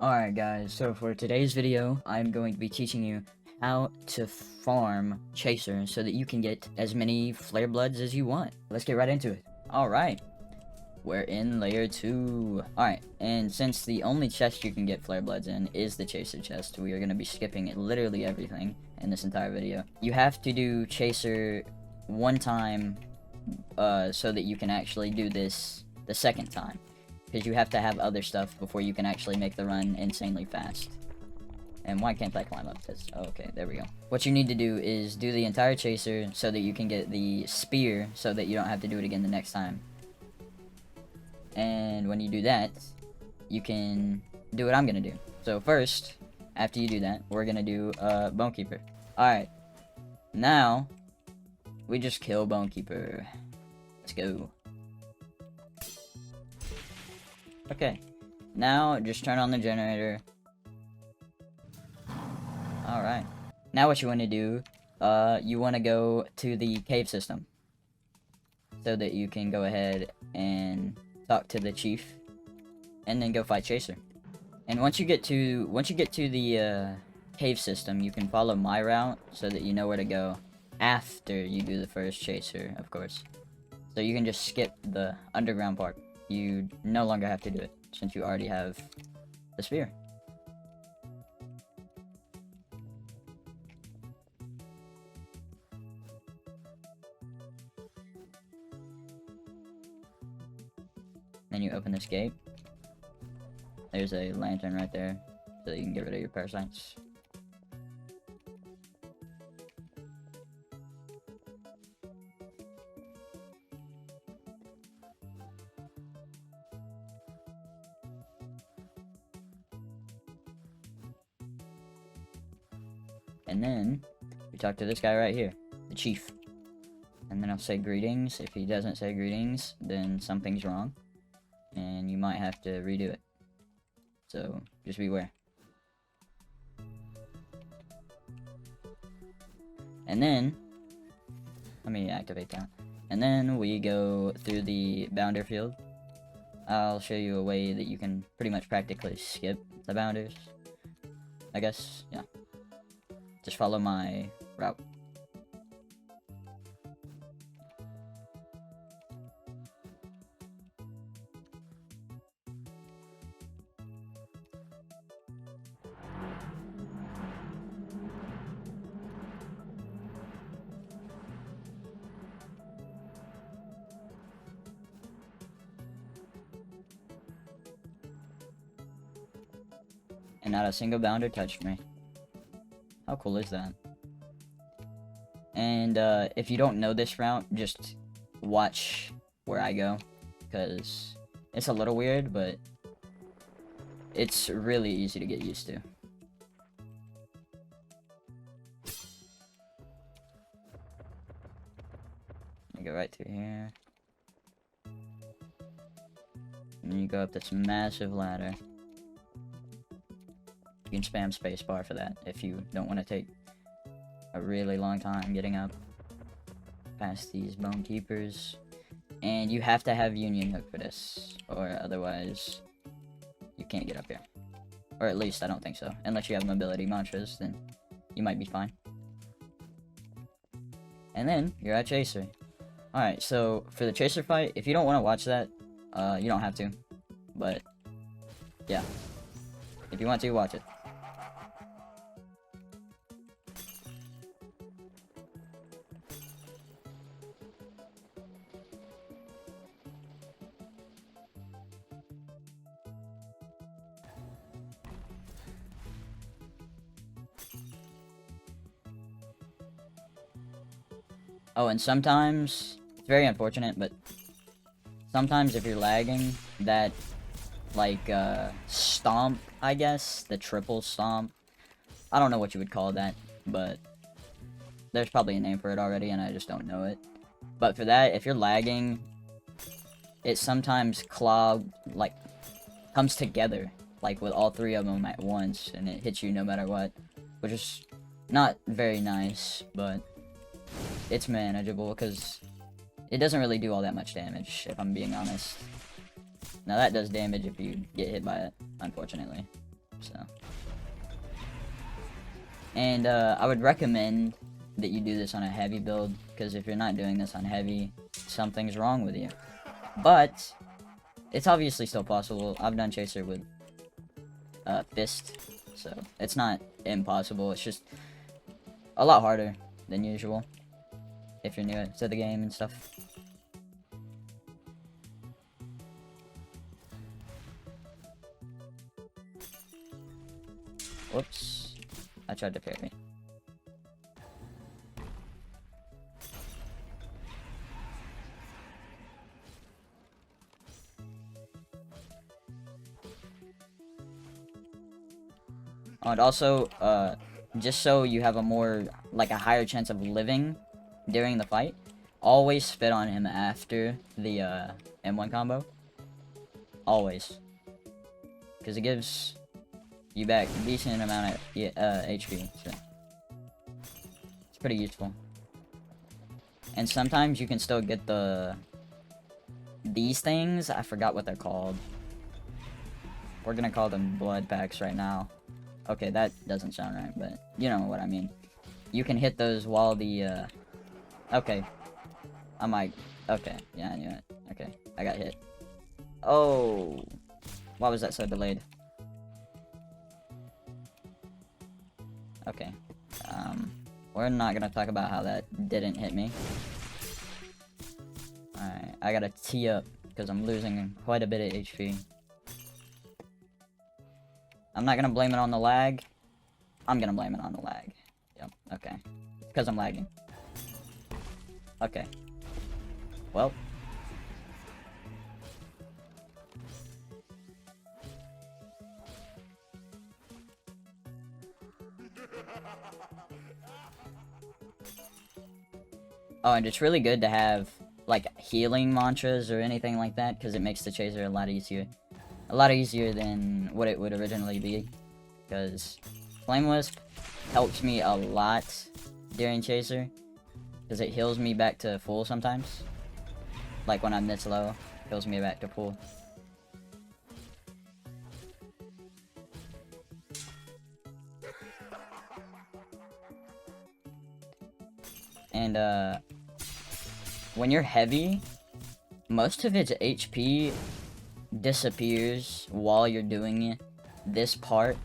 Alright guys, so for today's video, I'm going to be teaching you how to farm Chaser so that you can get as many Flare Bloods as you want. Let's get right into it. Alright, we're in layer 2. Alright, and since the only chest you can get Flare Bloods in is the Chaser chest, we are going to be skipping literally everything in this entire video. You have to do Chaser one time so that you can actually do this the second time. Because you have to have other stuff before you can actually make the run insanely fast. And why can't I climb up this? Oh, okay, there we go. What you need to do is do the entire Chaser so that you can get the spear so that you don't have to do it again the next time. And when you do that, you can do what I'm gonna do. So first, after you do that, we're gonna do Bonekeeper. Alright, now we just kill Bonekeeper. Let's go. Okay, now just turn on the generator. Alright. Now what you want to do, you want to go to the cave system. So that you can go ahead and talk to the chief. And then go fight Chaser. And once you get to the cave system, you can follow my route so that you know where to go after you do the first Chaser, of course. So you can just skip the underground part. You no longer have to do it, since you already have the spear. Then you open this gate. There's a lantern right there, so that you can get rid of your parasites. And then, we talk to this guy right here, the chief. And then I'll say greetings. If he doesn't say greetings, then something's wrong. And you might have to redo it. So, just beware. And then, let me activate that. And then we go through the bounder field. I'll show you a way that you can pretty much practically skip the bounders. I guess, yeah. Just follow my route. And not a single bounder touched me. How cool is that? And if you don't know this route, just watch where I go, because it's a little weird, but it's really easy to get used to. You go right through here. And then you go up this massive ladder. You can spam spacebar for that if you don't want to take a really long time getting up past these Bonekeepers. And you have to have Union Hook for this, or otherwise you can't get up here. Or at least I don't think so. Unless you have mobility mantras, then you might be fine. And then you're at Chaser. Alright, so for the Chaser fight, if you don't want to watch that, you don't have to. But yeah, if you want to, watch it. Oh, and sometimes, it's very unfortunate, but sometimes if you're lagging, that, like, stomp, I guess, the triple stomp, I don't know what you would call that, but there's probably a name for it already, and I just don't know it. But for that, if you're lagging, it sometimes comes together, like, with all three of them at once, and it hits you no matter what, which is not very nice, but it's manageable because it doesn't really do all that much damage, if I'm being honest. Now that does damage if you get hit by it, unfortunately. So, and I would recommend that you do this on a heavy build, because if you're not doing this on heavy, something's wrong with you. But it's obviously still possible. I've done Chaser with Fist, so it's not impossible. It's just a lot harder than usual if you're new to the game and stuff. Whoops. I tried to parry. Oh, and also, just so you have a more, like, a higher chance of living during the fight, always spit on him after the, M1 combo. Always. Because it gives you back a decent amount of, HP, so. It's pretty useful. And sometimes you can still get these things, I forgot what they're called. We're gonna call them blood packs right now. Okay, that doesn't sound right, but you know what I mean. You can hit those while the, okay. I might, okay, yeah, I knew it. Okay, I got hit. Oh, why was that so delayed? Okay, we're not gonna talk about how that didn't hit me. Alright, I gotta tee up, because I'm losing quite a bit of HP. I'm not gonna blame it on the lag. I'm gonna blame it on the lag. Yep, okay. Because I'm lagging. Okay. Well. Oh, and it's really good to have, like, healing mantras or anything like that, because it makes the chaser a lot easier. A lot easier than what it would originally be, because Flame Wisp helps me a lot during Chaser, because it heals me back to full sometimes. Like when I'm this low, heals me back to full. And when you're heavy, most of its HP disappears while you're doing this part,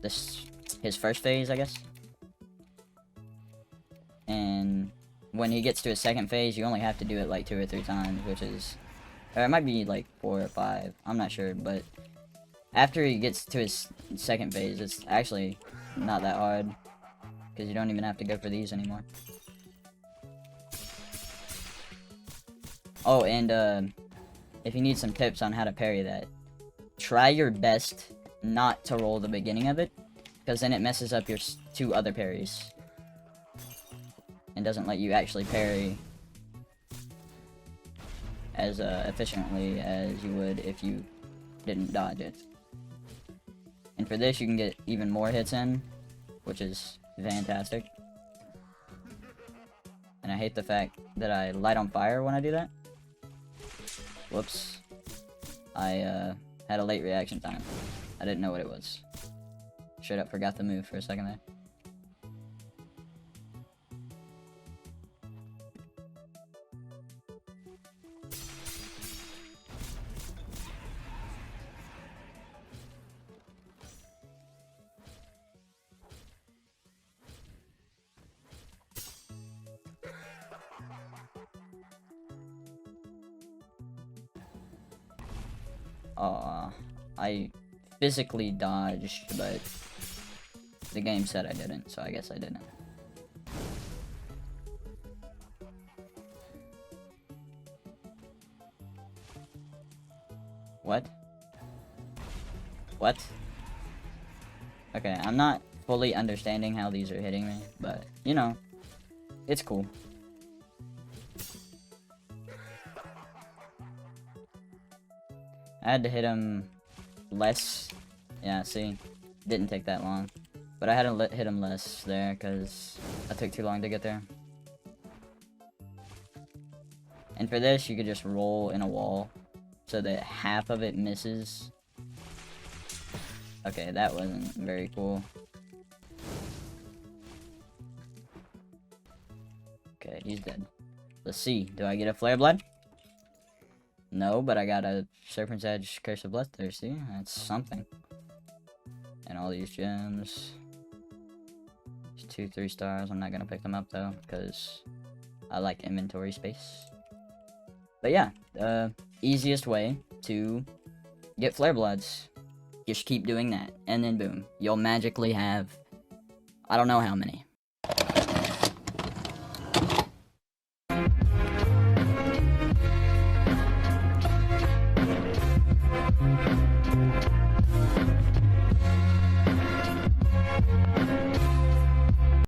his first phase, I guess. And when he gets to his second phase, you only have to do it like 2 or 3 times, which is, or it might be like 4 or 5, I'm not sure, but after he gets to his second phase, it's actually not that hard, because you don't even have to go for these anymore. Oh, and if you need some tips on how to parry that, try your best not to roll the beginning of it, because then it messes up your 2 other parries. And doesn't let you actually parry as efficiently as you would if you didn't dodge it. And for this, you can get even more hits in, which is fantastic. And I hate the fact that I light on fire when I do that. Whoops. I had a late reaction time. I didn't know what it was. Straight up forgot the move for a second there. I physically dodged, but the game said I didn't, so I guess I didn't. What? What? Okay, I'm not fully understanding how these are hitting me, but, you know, it's cool. I had to hit him less. Yeah, see? Didn't take that long. But I had to hit him less there, because I took too long to get there. And for this, you could just roll in a wall, so that half of it misses. Okay, that wasn't very cool. Okay, he's dead. Let's see. Do I get a Flare Blood? No, but I got a Serpent's Edge Curse of Bloodthirsty. That's something. And all these gems. These 2 3-stars. I'm not gonna pick them up though, because I like inventory space. But yeah, the easiest way to get Flare Bloods. Just keep doing that, and then boom, you'll magically have, I don't know how many,